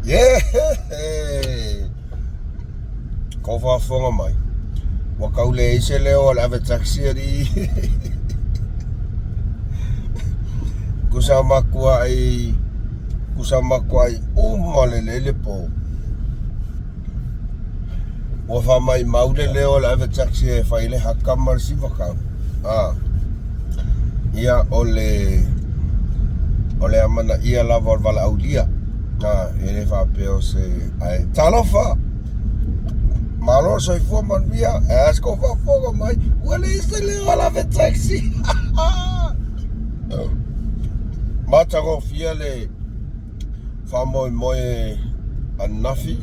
Yeah. Ko whaafonga mai. Wa kaule ise leo la ave taxi ri. Kusa makua ai umalelele po. Wa fa mai maule leo la ave taxi e faile hakamar si waka. Ia ole amana ia lava vala aulia. Ele fa peo se ai talofa. Malo soy foman via, asko fa fogo mai. Wale ise leo la ave taxi. Matango fiale fa moe anafi.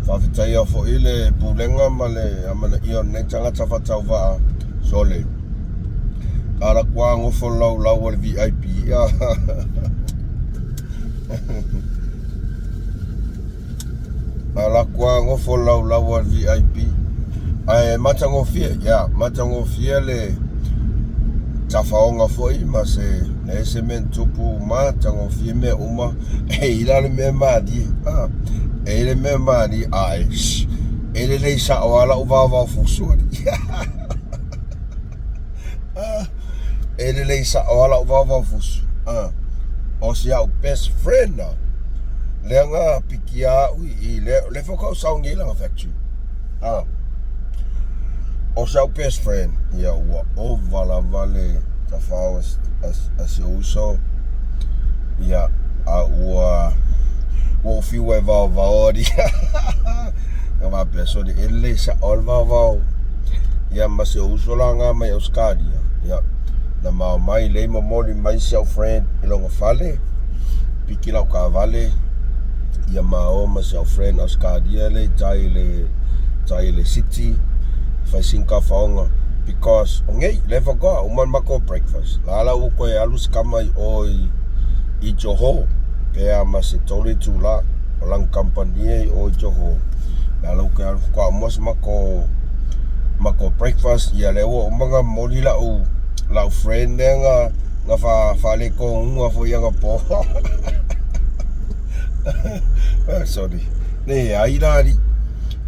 Fa fitaia fo ile pulenga male amana ia ne tanga tafa tauva sole. Ara kwa ngofo lau wale VIP. Ala kwa ngofo lau wale VIP. Ai matango fie le tafaonga foi mase le semento pu matango fie me uma ila le me madi ele me madi ai ele le sa wala uva fusuari ele le sa wala uva fusu o sia o best friend na le nga pikia i le foka saungi la factory o seu best friend ia ua o vale tafawas as uso ia a ua o fiu e vaori ia ma pessoa de ele sa olva ia ma se uso langa mai auskadia ia na mai le momoli mai seu friend ilonga fale pikila ka vale ia ma seu friend auskadia le taile city fai sinka faonga because ngei lefa go uman mako breakfast lala uko e alus kamai oi I Joho pe ama se tole tula lang company o Joho lala uko e alus ko MUSS mako breakfast ya lewo mga moli la friend nga fa le ko nga fo yanga po sorry ne ai lari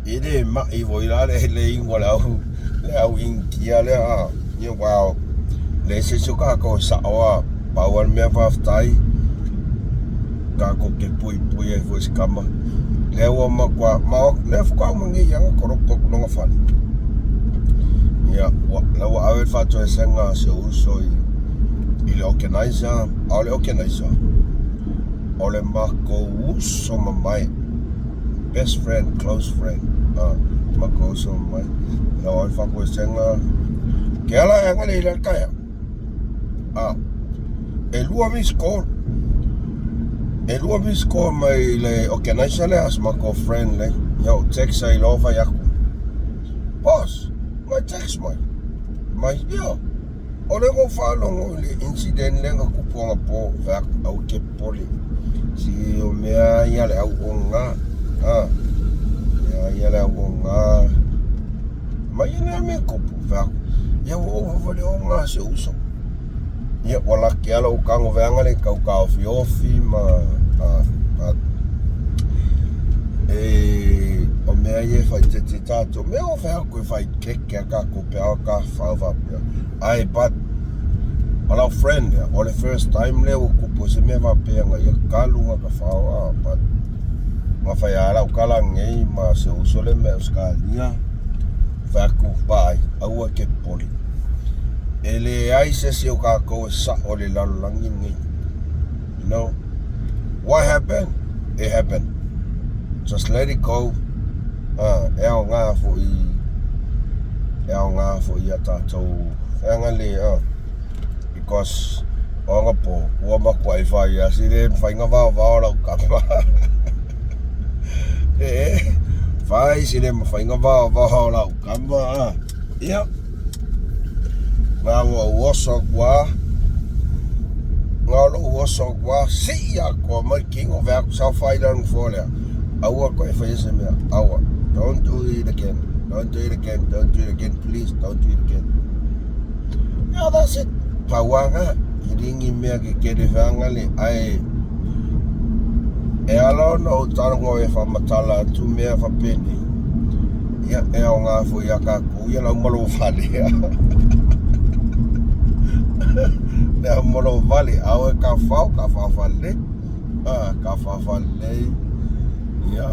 ide ma I voila le ingwala le au inkia le ye wow le se suka ko sawa power me aftai ka ko ke pui e voice kama le wo ma le fko mangi yang ko ropok no ngafali ya la wa awe fa to senga se uso ile organizer ole mako uso mamai best friend close friend mako so mai la wa fa ko senga que ala yang ale la kaya el uami score mai le organizer le as mako friend le yo text ai lova ya boss my text mai yo ole go fa longo le incident le ko po va au ke poli si o me ya le au onga ya la wonga mai na me kopu va ya wo vole onga se uso ya wala ke ala o kango vanga le ka ofi ma o me ye fa te tato me o fa ko fa ke ka ko pe ka fa ai but our friend or the first time le o kupo se me va pe nga ya kalunga ka fa but ma fai ala o kala ngei ma se uso le me uskalia vaku pai au ke poli ele ai se o ka ko sa o le lalangi ngei you know what happened it happened just let it go e o nga fo I ata to ngale because o nga po o ma kwai fai ya si le fai nga va la ka fai si le fai nga va la kamba ia ngalo woso kwa si ya ko ma king of our south fighter for le awa ko fai se me awa don't do it again please don't do it again yeah that's it pawanga iringi me ke de vanga le ai E alo no tango e whamatala tu mea whapeni. Ia e o ngā fu ia ka ku ia lau malo vale. Nea malo vale au e ka whao whale. Ka whawhale. Ia.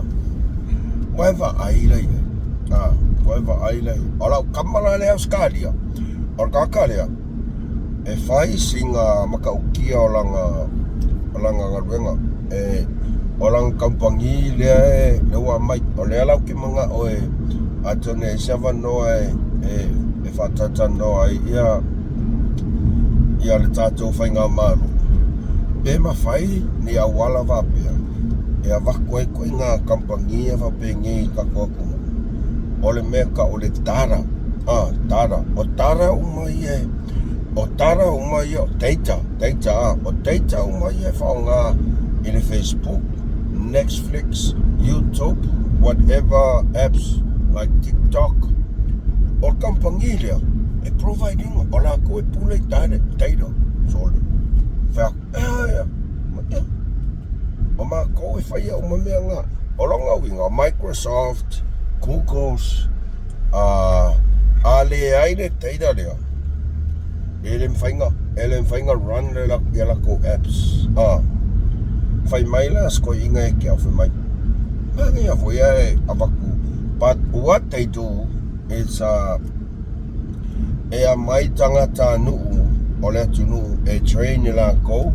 Koe wha ailei. Koe wha ailei. Ola kamala lea skalia. Ola kakalea. E whai singa maka ukia o langa ngaruenga. O lang kampangi lea e lewa mai. O lea lau ki mga o e atone e siawa noa e whatata noa ia le tātou whai ngā maru. E ma whai ni a wala wapea. E a wakoe koe ngā kampangi e whapengi i kako akuma. O le meka o le tara. Tara. O tara umai e. O tara umai e o teita. O teita umai e whaonga i le Facebook, Netflix, YouTube, whatever apps like TikTok. O kampangi lea. E providing o la koe pule teita. Sole. Whea. O ma koe whaia o mamea ngā. O longa winga, Microsoft, Google's, ale aile teira lea. Ele mwhainga run le lako apps. Whai maila sko inga e kia whai mai. Mangi a whai e awaku. But what they do is e a mai tangata nuu o le atu nuu e train la kou.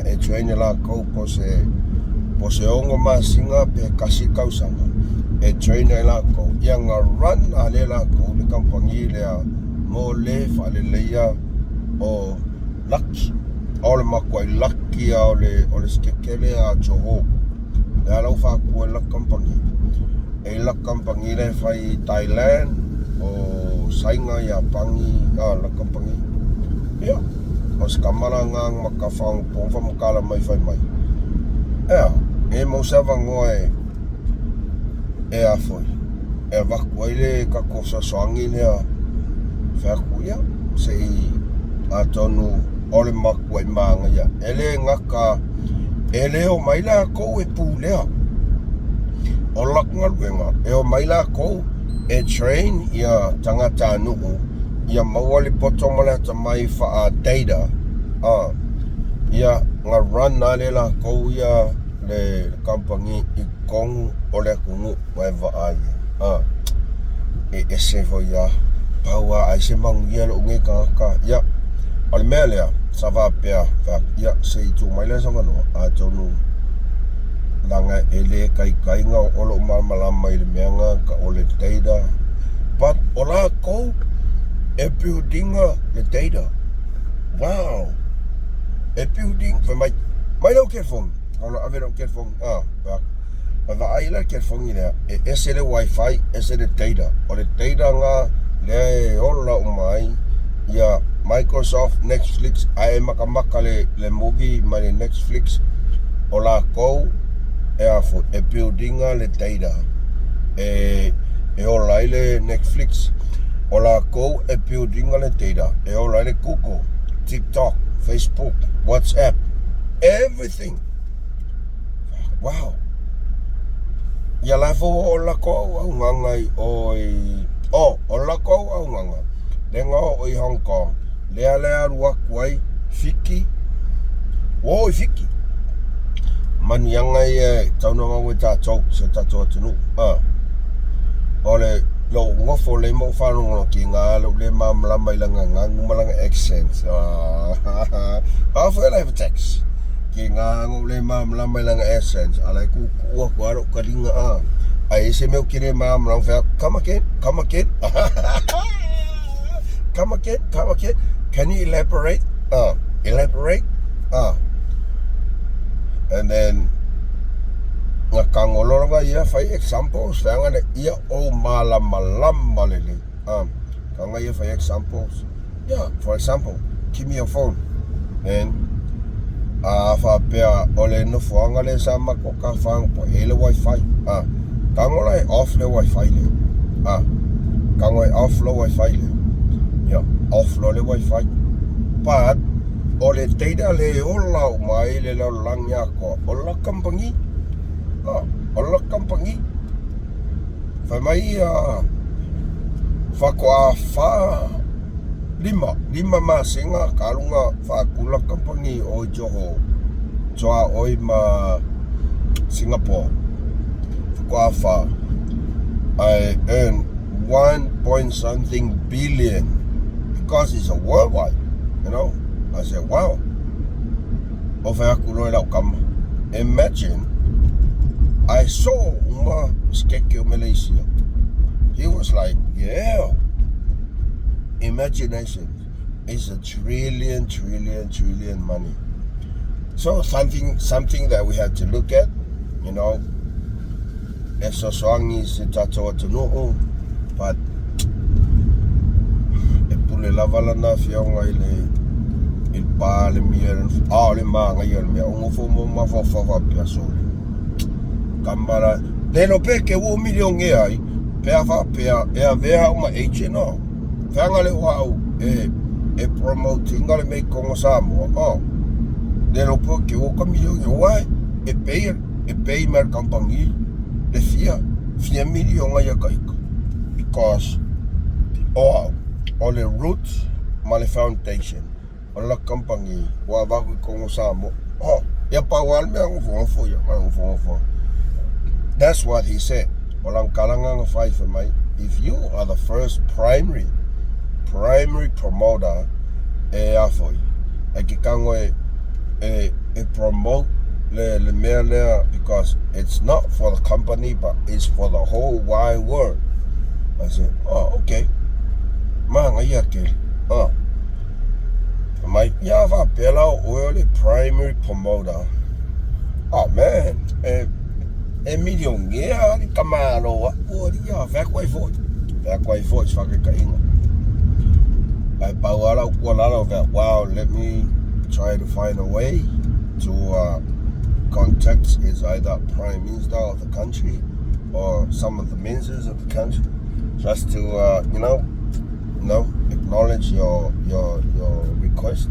E train la kou po se ongo masinga pe kasi kausanga. E train la kou. Ia ngā run a le la kou le kampangi lea mo le whale leia o laki. O le makwai laki a o le skekele a Joho. Le alau whakua la kampangi. E la kampangi le whai Thailand o sainga ia pangi la kampangi. Ia. Mas kamara ngang makawhang pongwha makala mai whai mai. Ia. E mausawa ngoe e a foi. E wakua ile ka kosa soangi lea whakuia. Se a tonu ole makua i maanga ia. Ele ngaka ele o maila kou e pūlea. O laknga ruenga. E o maila kou e train ia tangata nuu. Ia mawali poto malata mai wha data. Ia ngā run na le la kou ia le kampangi i kongu o le kungu mai wa ai. E ese fo ia. Paua ai se mangu ia lo ngai ka. Ia. Ole mea lea. Sawa pea. Ia se i tū mai le sanga no. A tonu langa ele kai nga o lo malama i le meanga ka o le data. But o la kou e buildinga le data. Wow. E building for mai lau kerfong. Kalau ave lau kerfong. Ava ai la kerfong i lea. E ese le wifi, ese le data. O le data nga le o la umai. Ia Microsoft, Netflix, ai makamaka le movie mai le Netflix. O la kou e buildinga le data. E o lai le Netflix. O la kou e buildinga le data. E o lai le Google, TikTok, Facebook, WhatsApp, everything. Wow. Ia la fo o la kou au ngangai o la kou au nganga. Le ngā o i Hong Kong. Lea rua kuai fiki. O i fiki. Mani angai e taunanga ue tātou se tātou atunu. O le lo ngofo le mo whanonga ki ngā lo le mamlama ilanga ngā ngumalanga accents. Awhai lai text. Ki ngā le mamlama ilanga accents. Alai ku ua kuaro karinga Ai se meu kire mamlama whea. Come again. Come again. Can you elaborate? Elaborate? And then nga kangoloranga ia whai examples whanga ne ia o malama lele. Kanga ia whai examples. Yeah, for example, give me your phone. And whapea ole no whanga le sa makoka whang po ele wifi. Kangola e off le wifi le. Kangola e off le wifi le. Yeah, off le wifi. But o le teida le ola o mai le lau langi ako ola kampangi ola kampangi whai mai whakoa wha lima masinga kalunga whakula kampangi o Joho toa oi ma Singapore whakoa wha I earn 1 point something billion because it's a worldwide, you know. I said, wow. Imagine I saw Uma Skekio Malaysia. He was like, yeah. Imagination is a trillion money. So something that we have to look at, you know. Eso soangi se tato atu noo, but e pule lavala na fionga il pa le mia le manga ia le mia ungo fo mo ma fo pia sole kamara le no pe ke 1 million e ai pe ava pe e avea uma no fanga le wa e promoting le me kongo samo le no pe ke 1 million e wai e pay mer kampangi le fia million ai kaika because all the roots ma le foundation o la kampangi wa va kongo samo ya pa wal me fo ya fo. That's what he said. Walang kalanga fai for mai. If you are the first primary promoter afoi e ki kango e promote le mele because it's not for the company but it's for the whole wide world. I said, okay. Manga ia ke. My Yava Bella oil primary promoter. Oh man, a million yeah, Camaro, what ya, Vacway Fort, fucking Kaina. I power out one out of that. Wow, let me try to find a way to contact is either Prime Minister of the country or some of the ministers of the country just to acknowledge your request.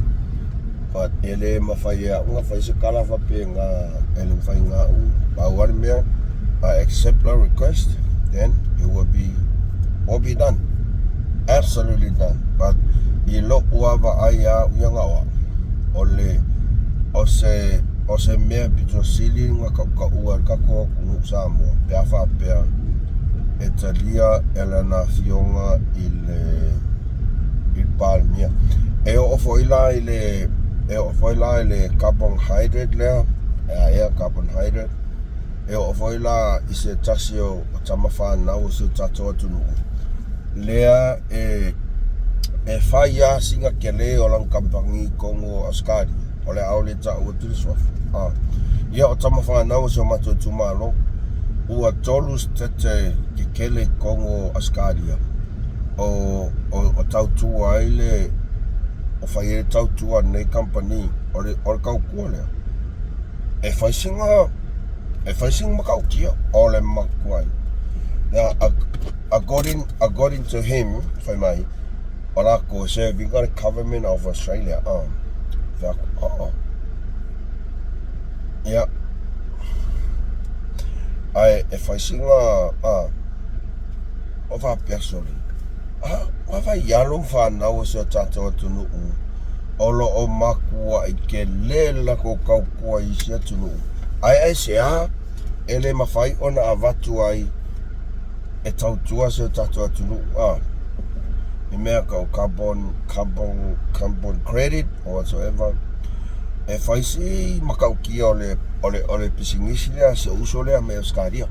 But ele mafaya nga fai se kala fa pe nga ele fai nga bawar me I accept the request, then it will be done, absolutely done. But I lo uava aya uyanga ole ose me pito sili nga ka uar ka ko samo pe fa pe Italia elana fionga il palmia e o foila ile carbon hydrate le carbon hydrate e o foila ise tasio tamafa na o se tato tunu lea e faya singa kele o lang kampangi kongo askari ole aule ta o tuliswaf o tamafa na o se mato tumalo ua tolus tete ki kele kongo askaria o tautua ile o fai tautua nei company o kau kuale e fai singa makau kia o le makuai. Now according to him fai mai o la ko serving the government of Australia yeah. E fai singa o fa personi wa fa yalo fa na o se tato tunu olo o makua I ke lela ko kau kua I se tunu ai se ele mafai ona avatu ai e tautua se tato tunu I mea kau carbon credit or whatsoever e fai si makau kia ole pisingisi lea se uso lea me skaria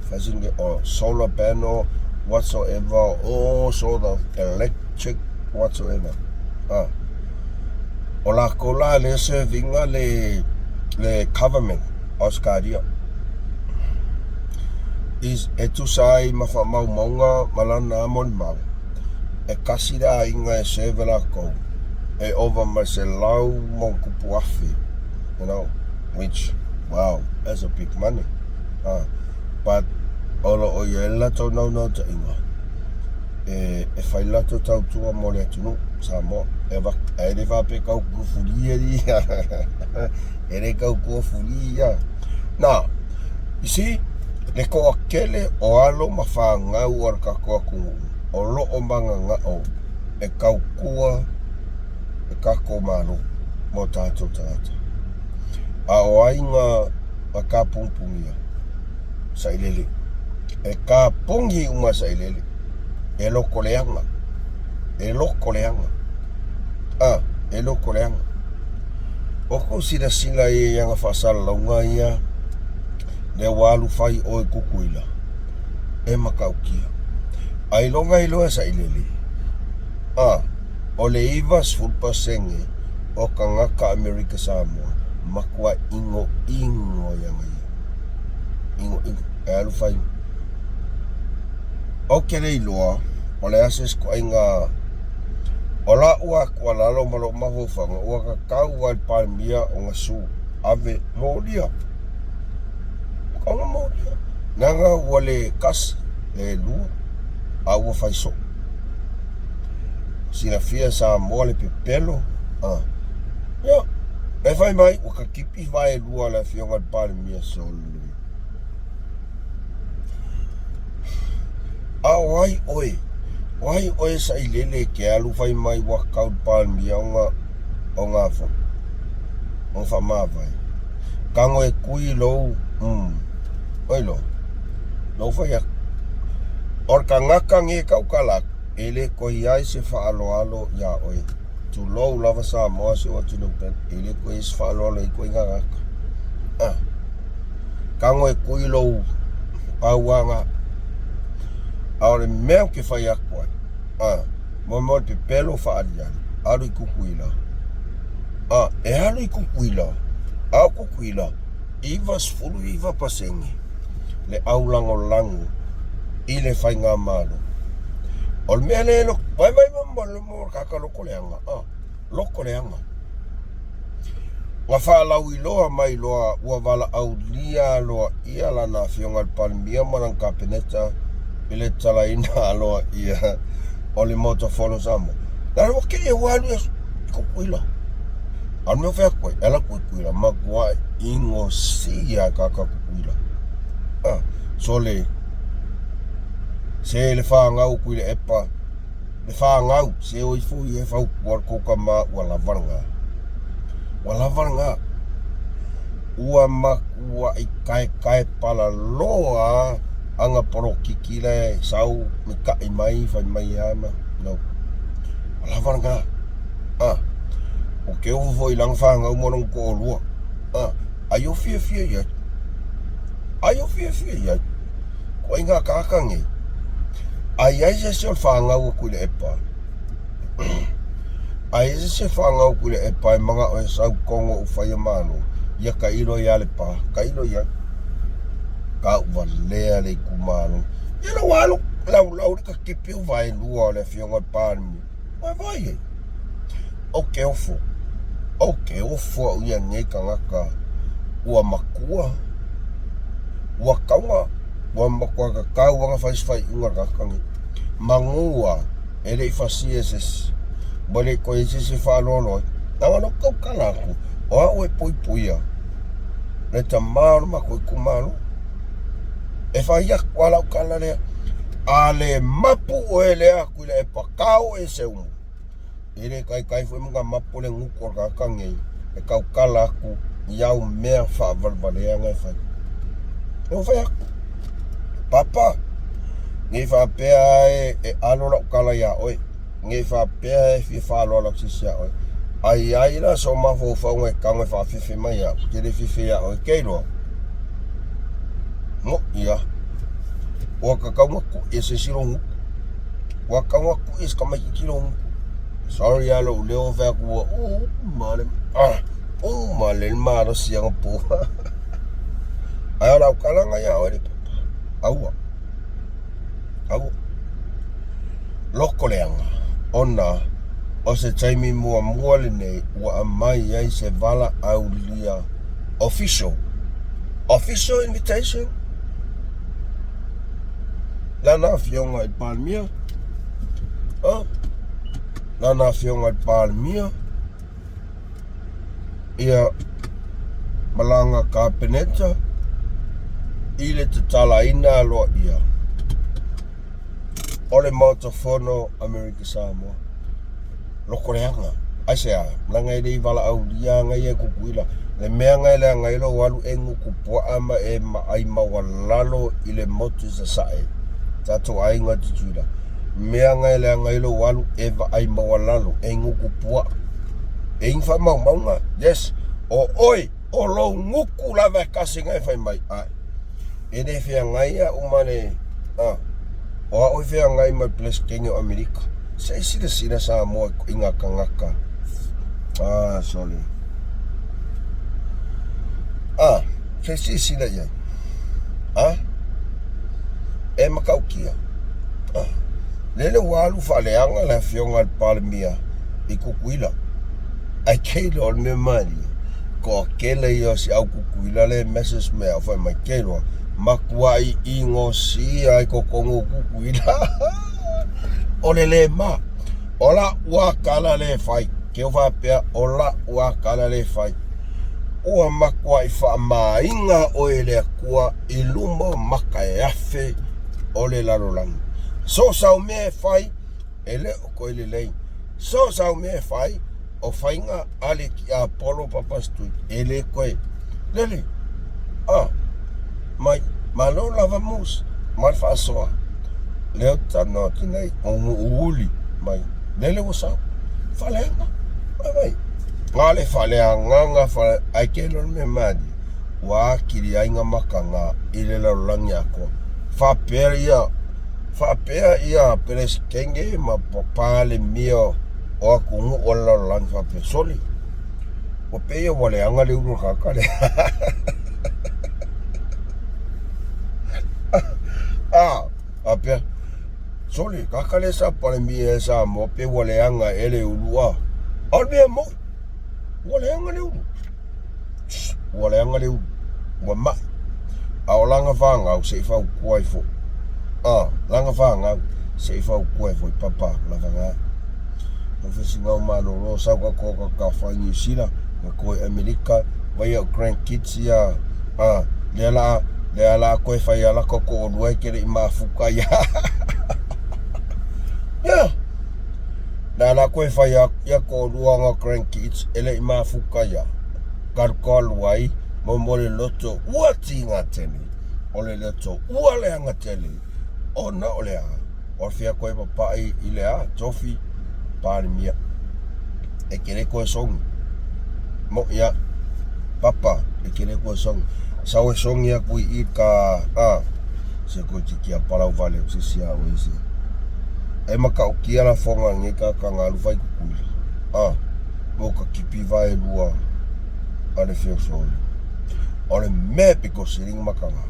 fai singe o solar panel whatsoever also the electric whatsoever o la kola le servinga le government o skaria is etu sai mafa maunga malana mon mau e kasira inga e servela ko e over Marcelau Monkupuafi, you know, which, wow, that's a big money. But olo o ye lato no ta inga. E fai lato tau tua mole atunu, Samoa. Ele vai pegar o cufuria ali. Ele é o cufuria. Now, you see, le ko akele o alo mawhangau ar kakoa kungu. O loo manga ngao e kaukua e kako mano mo tātou tangata. A o ainga a ka pungpungia Sailele. E ka pungi uma Sailele. E loko leanga. E loko leanga. E loko leanga. O ko sila e yanga whasala launga ia. Le walu fai o e kukuila. E makaukia. Ai longa iloa Sailele. O le ivas fulpasenge o ka ngaka Amerika Samoa. Makua ingo yanga ia. Ingo. E alu fai. O kere iloa. O le ases ko inga. O la ua kua lalo malo mahofanga. Ua ka kau wal palmia o ngasu. Ave molia. Kau molia. Nanga wale kasi. Le lua. A ua fai so. Sina fia Samoa le pepelo. Ya. E fai mai. Waka kipi vai lua le fionga palmia solu. Wai oe Sailele ke alu fai mai wakau palmia o ngā wha. O wha mawai. Kango e kui lou. Oi lo. Lo fai ak. Or ka ngaka nge kau kalak. Ele ko iai se wha alo ya oe. Tu lou lava Samoa se watu lupen. Ele ko i se wha alo i koe ngaka. Kango e kui lou. Pauanga. Aore mea ke whai akua. Mo te pelo wha ariani. Aru i kukuila. E aru i kukuila. Au kukuila. Ivas fulu iwa pasenge. Le au lango lango. I le whai ngā malo. O le mea le lo. Vai mo kaka loko leanga. Loko leanga. Nga whaalau i loa mai loa. Ua wala au lia loa. Ia lana fionga palmia manang kapeneta. Ile tala ina aloa ia o le moto fono Samoa. Nara wake e walu e kukuila. Anu me whea koe, ela kukuila. Makua ingo siya kaka kukuila. So le se le whaangau kui le epa. Le whaangau se o i fui e whau kuar koka ma ua lavaranga. Ua lavaranga. Ua makua i kai pala loa. Anga poro kikile sau me kai mai fai mai ama no alavaranga o ke o foi lang fanga o mono ko lua ayo fie ya ko inga kakangi ai se fanga o ku le epa ai se fanga o ku le epa manga o sau kongo o fai mano ya kailo ya le pa kailo ya ka uvalea le kumano. Ila walu, lau ka kipi u vai lua o le fionga palmi. Vai e. O ke ofo au ia ngei ka ngaka. Ua makua. Ua kaunga. Ua makua ka kau wanga fai unga kakangi. Mangua. Ele i fasi eses. Bale ko eses e whalolo. Nanga no kau kalaku. O au e puipuia. Le tamaru mako i kumano. E whai aku alau kala lea. A le mapu o e lea kui le e pakao e se umu. E le kai fwe mga mapu le nguko kakangei. E kau kala aku iau mea whavalvalea ngai whai. E o whai aku. Papa. Ngai whapea e alola kala ia oi. Ngai whapea e fi whalola sisi ia oi. Ai la so mafo whaunga e kaunga whawhiwhi mai ia. Kere whiwhi ia oi keiroa. Mo ia. Waka kaunga ku ese sirongu. Waka kaunga ku ese kamaki kirongu. Sorry alo leo vea kua. Male maro siang po. Ai lau kalanga ia ori papa. Aua. Loko leanga. Ona. O se taimi mua le nei. Ua amai ai se vala au lia. Official invitation. Lana fionga i palmia. lana fionga palmia ia malanga kapeneta ile te tala ina loa ia ole motofono Amerika Samoa lokoreanga aisea langa i wala au lia ngai e kukuila le mea ngai le ngai lo walu engu kupua ama e ma ai mawalalo ile motu sa sae tato ai ngati tuila mea ngai le ngai lo walu eva ai mawalalo engu kupua e infa mau maunga yes o oi o lo nguku la va kasi ngai fai mai ai e de fia ngai ya umane o oi fia ngai mai place kenyo Amerika sei sina sa mo inga kangaka sorry sei sina ya e makaukia lele walu faleanga la fionga palmia i kukuila ai keilo me mari ko kele yo si au kukuila le message me fa mai kelo makwai ingo si ai ko kongo kukuila olele ma ola wa kala le fai ke va pe ola wa kala le fai o makwai fa mainga o ele kwa ilumo makayafe ole la rolang so sa me fai ele ko ele lei so sa me fai o fainga ale ki Apollo papastu ele koe lele mai malo lava mus mal fasoa leo tano tinai on uli mai lele wasa falenga mai ngale falenga nga fa aikelo me madi wa kiri ainga makanga ile la rolang yako fa per ia peres kenge ma papale mio o kungu o la lang fa pe soli o pe yo wale anga le uru kakale apia soli kakale sa pale mie sa mo pe wale anga ele urua albe mo wale anga le uru wa ma au langa fanga au se fa kuai fo langa fanga se fa kuai fo papa la fanga no fesi ngau mano ro sa ko ka fa New Zealand ko Amerika vai au grandkids ya le ala ko fa ya la ko o kere i mafuka ya ya la ko fa ya ko luanga grandkids ele i mafuka ya kal wai momole loto wati ngateni ole loto wale ngateni ona ole o fia ko papa ile tofi palmia e kere ko song mo ya papa e kere ko song sawe song ya ku i ka se ko tikia pala vale se sia o ese e maka o kia la fonga nge ka ngalu vai ku mo ka kipi vai lua ale fio sol ole me piko siring makanga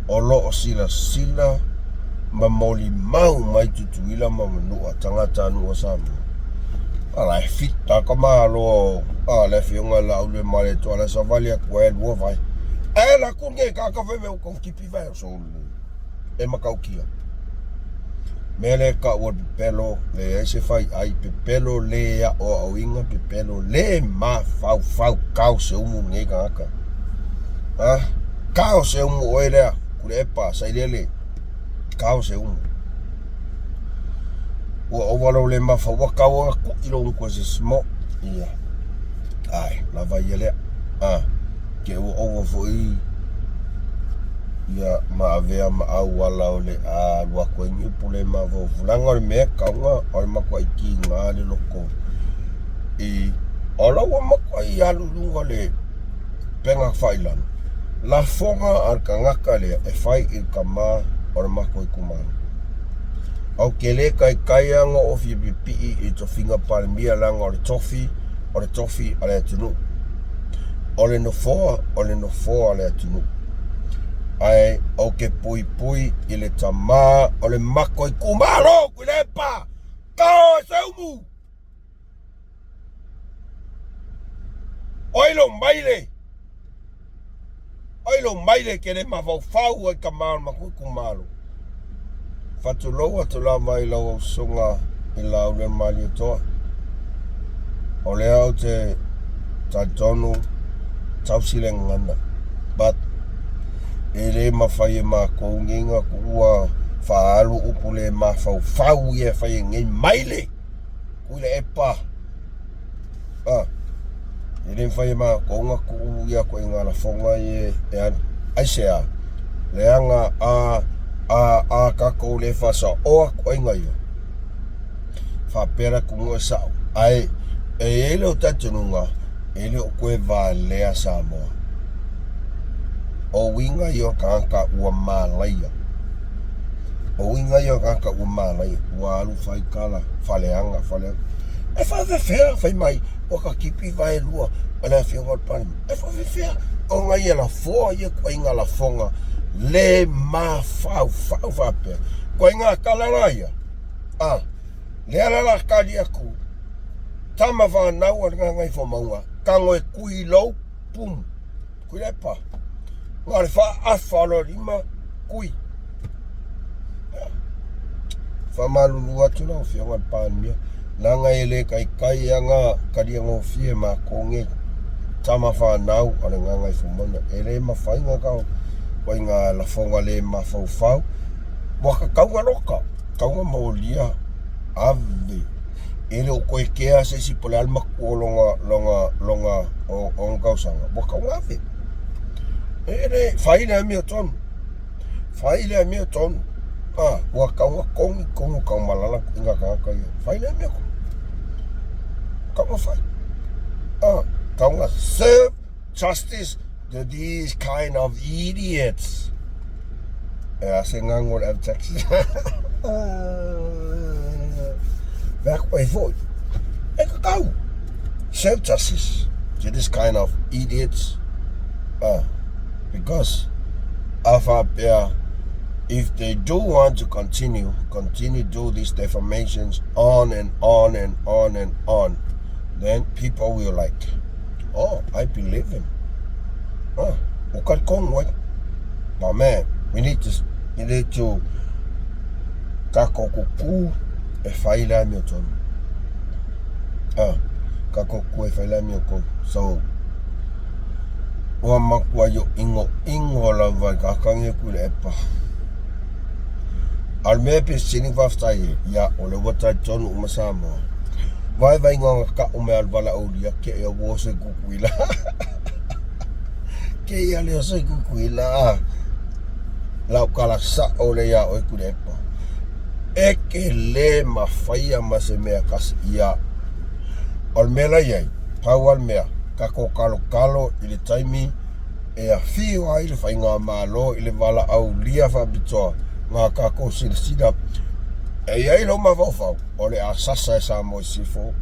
olo sila mamoli mau mai tutuila mamanu tangata nu osamu ala fita kama lo le fionga la ule male to ala savalia ko el wo vai la kunge ka fe ko kipi vai so e makaukia mele ka wo pelo le ese fai ai pelo le ya o inga pelo le ma fau kau se umu nega ka kau se umu oile kulepa sailele kau se umu o walo le ma fa waka wa ku ilo ko se smo ia ai la vai ele ke o foi ia ma avea ma au wala ole lua koe ngi pule ma vo fulanga ole mea kaunga ole ma koe ki ngā le loko ola wa ma koe alu lunga le penga whailan la fonga ar ka ngaka le e whai il ka ma ole ma koe kumana au kele kai kaianga o fi pipi i to finga palmia langa ole tofi ale atunu ole no foa ale atunu ai o ke pui ile tama ole mako i kumaro kulepa kao seumu oilo maile kere ma fau e kamar ma kumaro fatulo atula mai lo songa I lau le mali toa. O le au te tatonu tau silengana. But e le mawhai e mā kounginga kua whaalu upu le mā whau ia whai ngei maile. Kui le epa. E le whai e mā kounga kuu ia koe ngā la whonga e aisea. Le anga a kako le whasa oa koe ngai. Whapera kumunga sao. Ai, e ele o tatununga, ele o koe wā lea Samoa. O winga i o kanka ua mālaia. O winga i o kanka ua mālaia. Ua alu whai kala, whaleanga. E whawewhea, whai mai, o ka kipi vai lua, ala whionga pani. E whawewhea, o ngai e la fōa i koe inga la whonga, le mā whau whapea. Koe inga kalaraia. Le alala kari aku. Tama whanau a ngai wha maunga. Kango e kui lau, pum. Kui lepa. Ngā le wha awhalo rima, kui. Wha malulu atu nao whionga pānia. Nā ngai le kai anga kari ango whie mā konge. Tama whanau a ngā ngai wha maunga. E le ma whainga kau. Koi ngā la whonga le ma whau. Waka kaunga roka. Kaunga maulia. Ave. Ele o koe kea se si pole alma kua longa o ngausanga. Waka unga ave. Ele, whaile a mea tonu. Whaile a mea tonu. Waka unga kongi kau malala inga kaka ia. Whaile a mea kongi. Kaunga whai. Kaunga serve justice to these kind of idiots. Se ngangor av taxi. Back way forward. Go. Serve justice to this kind of idiots. Because if they do want to continue do these defamations on and on, then people will like, I believe him. But man, we need to kako kuku e whaila mi o tonu. Kako kuku e whaila mi o tonu. So, ua makua yo ingo la vai kakange kule epa. Al mea pe sini waftai ya o le watai tonu uma Samoa. Vai ngonga ka ume al wala aulia ke e o se kukuila. Ke ia leo se kukuila. Lau kala sa o le ia o kule epa. Eke le mawhaia ma se mea kasi ia. Al mea iai, pau al mea. Kako kalo i le taimi e a whio ai le whai ngā mālo i le wala au lia whabitoa ngā kako sila. E iai lo ma whau o le a sasa e Samoa i sifo.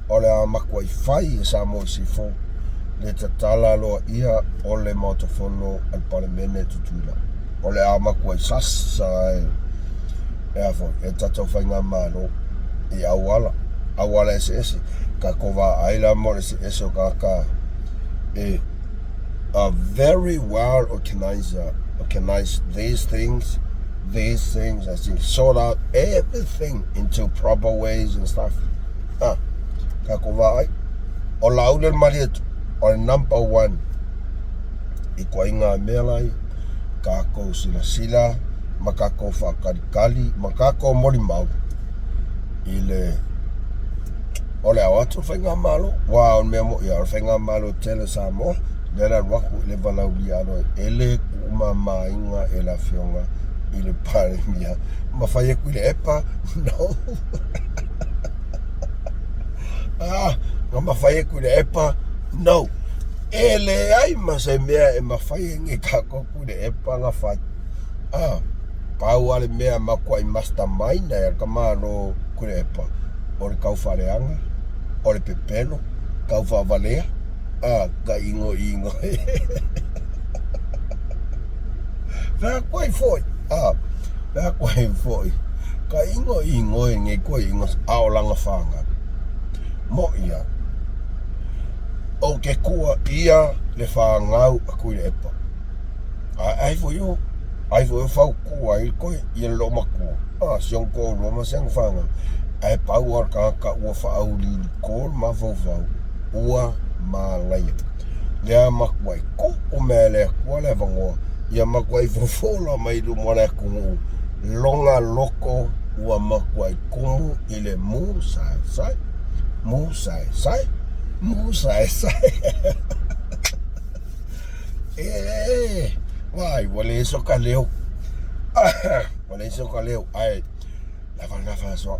O le a makua i whai e Samoa i sifo. Le tatala loa ia o le mautofono al palemene tutuila. O le a makua i sasa e a whau. E tatau whai ngā mālo i awala. Awala ese. Kako wa aila mo se eso kaka very well organized these things I think sort out everything into proper ways and stuff. Kako wa ai o laule mariet o number 1 I kwa inga melai kako sila makako whakarikali makako morimau ile ole awatu whainga malo. Wa on mea mo ia whainga malo tele Samoa. Lera waku le walau liano ele kuma mainga e la whionga I le pare mia. Ma whai e kuile epa? No. Nga ma whai e kuile epa? No. Ele ai ma se mea e ma whai e nge kako kuile epa nga whai. Pau ale mea makua I mastermind e ka maro kuile epa. Ore kau whareanga. Ore pepeno, kau whavalea, ka ingo. Vea koe foi, ka ingo e nge koe ingo aolanga whanga. Mo ia, o ke kua ia le whangau a koe le epa. Ai fo yo whau kua I koe I lo makua. siong ko roma siang fanga ai power ka ua whaauri kōr ma fōwhau ua ma ngai lea makwai ko o mea lea kua lea vangoa ia makwai fofola mai lu mo lea kungu longa loko ua makwai kumu i le mu sai sai mu sai sai mu sai sai vai wale so ka leo wale so ka leo ai lava so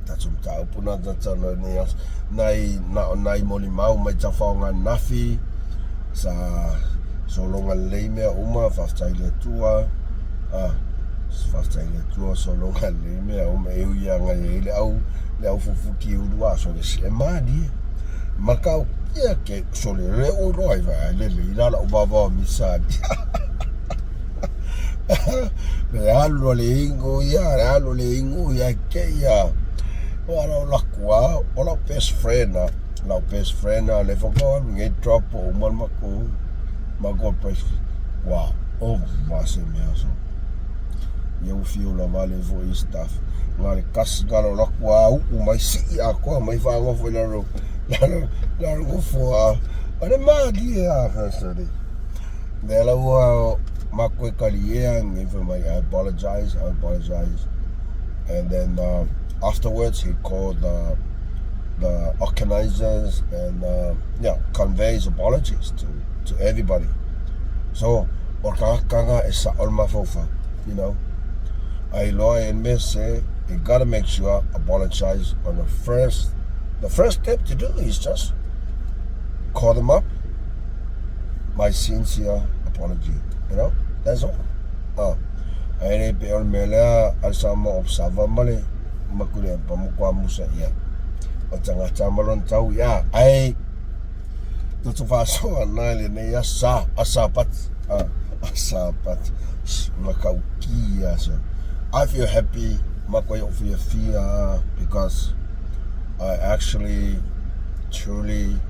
tatsum tau puna tatsana ni nai moli mau mai tawhaonga nafi sa solonga leimea uma whaftaile tua whaftaile tua solonga leimea uma eu ianga le au fufuki urua so le se madi makau ia ke so le reo roiva le ila la ubava misadi me alo le ingo ya ke ya Ola lakua, ola best friend le whakao nge drop o malmako mago pres wa o vase mea so eu fio la vale vo i staff ngare kas galo lakua u mai si a ko mai fango fo la ro fo ane magi a hasari de la wa makwe kalia nge mai I apologize and then afterwards, he called the organizers and conveys apologies to everybody. So, orkakanga is olma fofa, you know. I lawyer and miss say you gotta make sure apologize on the first step to do is just call them up. My sincere apology, you know. That's all. I be on mela asama observa male. Makule pamukwa musa ia o tanga tamalon tau ia ai tu faso na le ne ya asapat makaukia so I feel happy makwai of your fear because I actually truly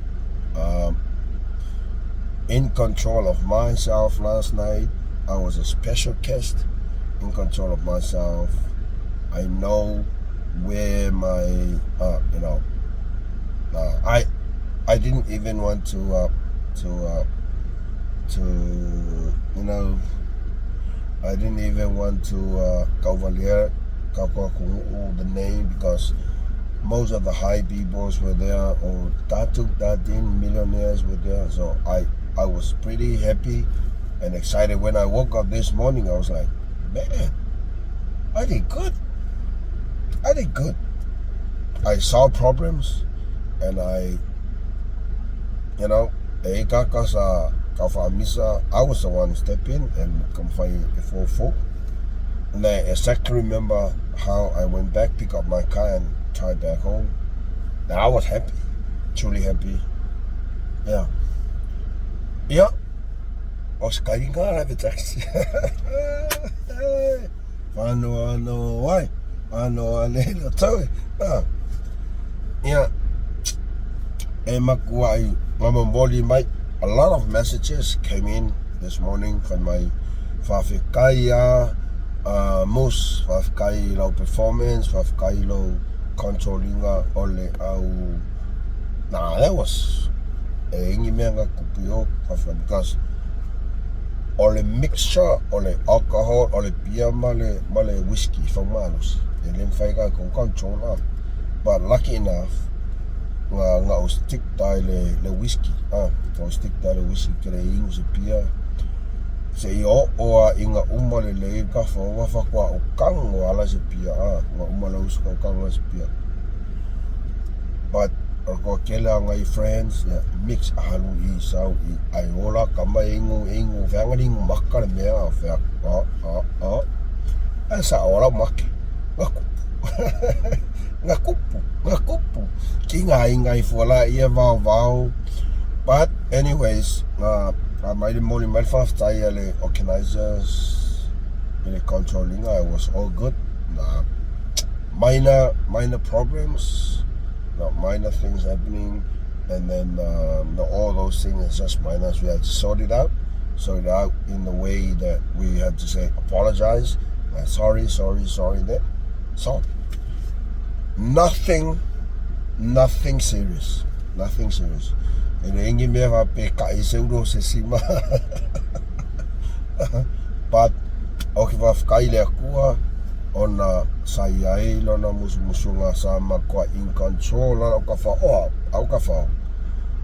in control of myself last night. I was a special guest in control of myself. I know where my I didn't even want to I didn't even want to cavalier the name because most of the high peoples were there or 13 millionaires were there, so I was pretty happy and excited when I woke up this morning. I was like, man, I did good. I saw problems and I was the one to step in and come find a 4-4. And I exactly remember how I went back, pick up my car and tried back home. Now I was happy, truly happy. Yeah. I was skating car, I have a taxi. I know why. I know I need to tell you. Yeah. A lot of messages came in this morning from my Fafikaya MUSS Fafikaya performance, Fafikaya controlling ole au. Nah, that was because ole mixture, ole alcohol, ole beer, male whiskey from Malos. And then faiga con control up. But lucky enough, nga stick le whiskey. Stick le whiskey kere ingo beer. Se o inga umale le ka fo wa fa kwa o kang o ala se beer. Nga umala usko kang ala se beer. But ko kela ngai friends mix halu I sau I ola kama ingo fangaling makka mea fa asa ola mak ngakupu kinga ingai fola ia vau. But anyways, I made a morning malfast Sailele organizers in controlling. I was all good. Minor problems, not minor things happening, and then all those things is just minors. We had to sort it out in the way that we had to say apologize Sorry that. So nothing serious. And ingi me va pe ka euro se sima. But okay va kai le kua ona Sailele lona musunga sama kwa in control au ka fa.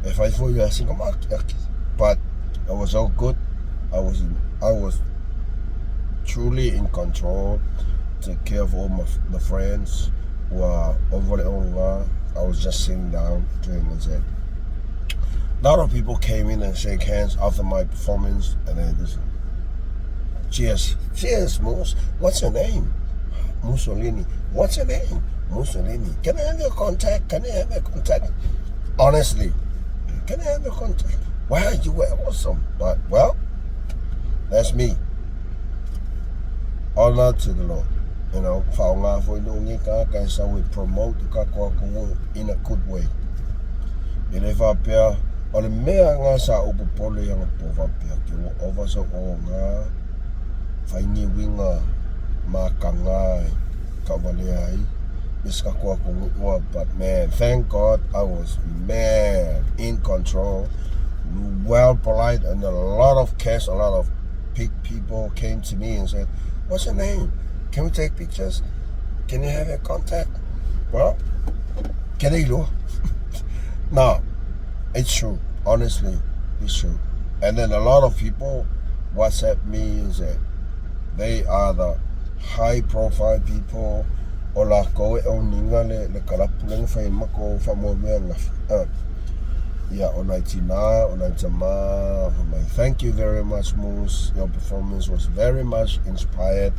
If I for you I think but I was all good. I was truly in control. Take care of all the friends who are over. I was just sitting down doing it. A lot of people came in and shake hands after my performance, and then this, cheers, Moose. What's your name? Mussolini. What's your name? Mussolini. Can I have your contact? Honestly, can I have your contact? Wow, you were awesome. But well, that's me. Honor to the Lord. You know, so we promote the in a good way. O le mea ngā sa upopole yang pova pia ki o ovaso o ngā whaingi winga mā ka ngai ka wale ai miska kua kungua, but man, thank God I was in control, well polite, and a lot of people came to me and said, what's your name? Can we take pictures? Can you have a contact? Well, can I do? No. It's true, honestly, it's true. And then a lot of people WhatsApp me and say they are the high profile people. Ola koe o ninga le karapulenga whai mako whamo mea ngawhi. Yeah, onai tama. Thank you very much, Moose. Your performance was very much inspired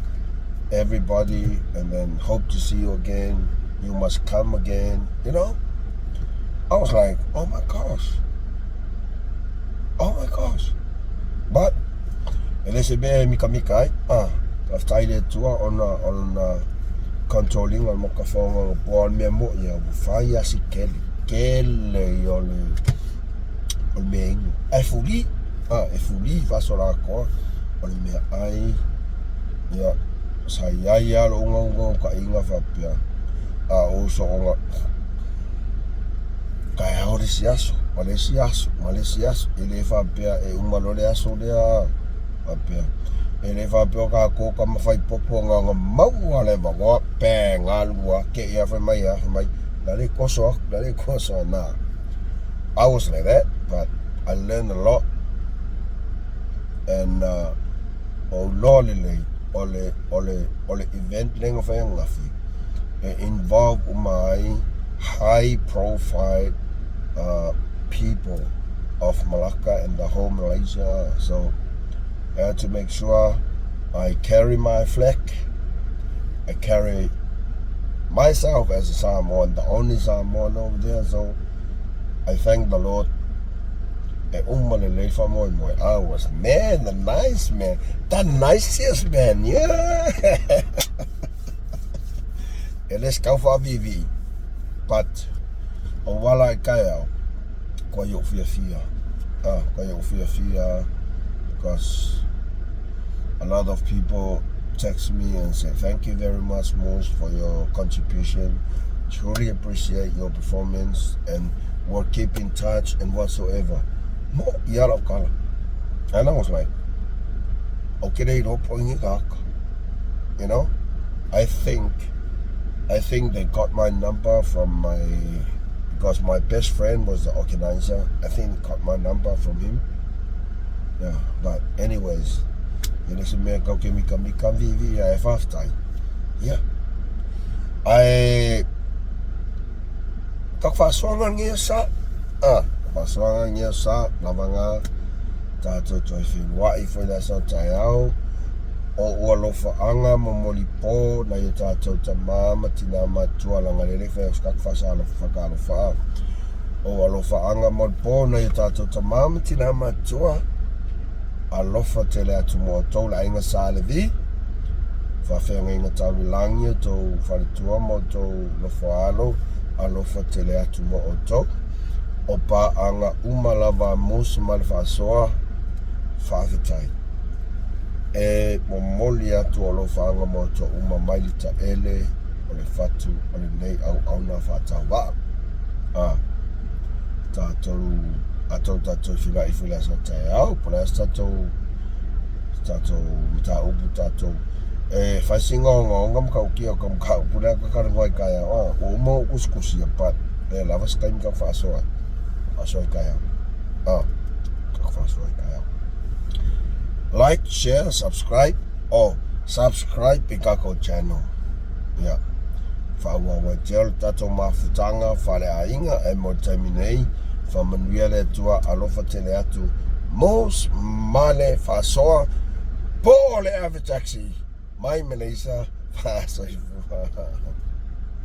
everybody, and then hope to see you again. You must come again, you know? I was like, oh my gosh. But let's say mika after that tour on controlling on mokafong on memo ya fire si kele yole on being efuli va sola ko on me ai ya saya lo ngongo ka inga fa pia o so kaya orisiaso Malaysiaso ele fa pia e umalole aso lea apia ele fa pia ka ko ka mafai popo nga mau ale ba pe nga lua ke ya fa mai dale koso na. I was like that, but I learned a lot, and ole event lengo fa yang ngafi involve my high profile people of Malacca and the whole Malaysia. So I had to make sure I carry my flag. I carry myself as a Samoan, the only Samoan over there. So I thank the Lord. I was the nice man, the nicest man, yeah. And let's go for Vivi. But while I go, because a lot of people text me and say thank you very much, Moose, for your contribution. Truly appreciate your performance, and we'll keep in touch and whatsoever. And I was like, okay, you know, I think they got my number from because my best friend was the organizer. I think they got my number from him. Yeah, but anyways, you listen me go give me come vivi half time. Yeah. I kakfaswangan niya sa paswangan niya sa lavanga tato toifin wa ifo na sa tayo o walofa anga momolipo na yatato tamama tinama tuala ngalele fe kakfasa alofa o walofa anga molpo na yatato tamama tinama tua alofa tele atu mo tola inga salevi fa fenga inga tawi langya to faritua mo to lofa alofa tele atu mo oto opa anga umalava MUSS Ma Le Fa'asoa whaawetai e momoli atu o lo whaanga mo to uma mai li Sailele o le fatu o le nei au na whatau wa tātou tātou whila i whila sa te au pole as tātou mta upu tātou e whaisingonga ngam kau kia o kam kau pule ka karangoi kaya o mo kuskusi a pat e lava skaim ka whaasoa i kaya ka whaasoa i kaya like, share, subscribe subscribe i kako channel whaua wa tel tātou mawhutanga whare a inga e mo taiminei whamanuia le tua alofa tele atu MUSS Ma Le Fa'asoa po le ave taxi mai Malaysia whaasoa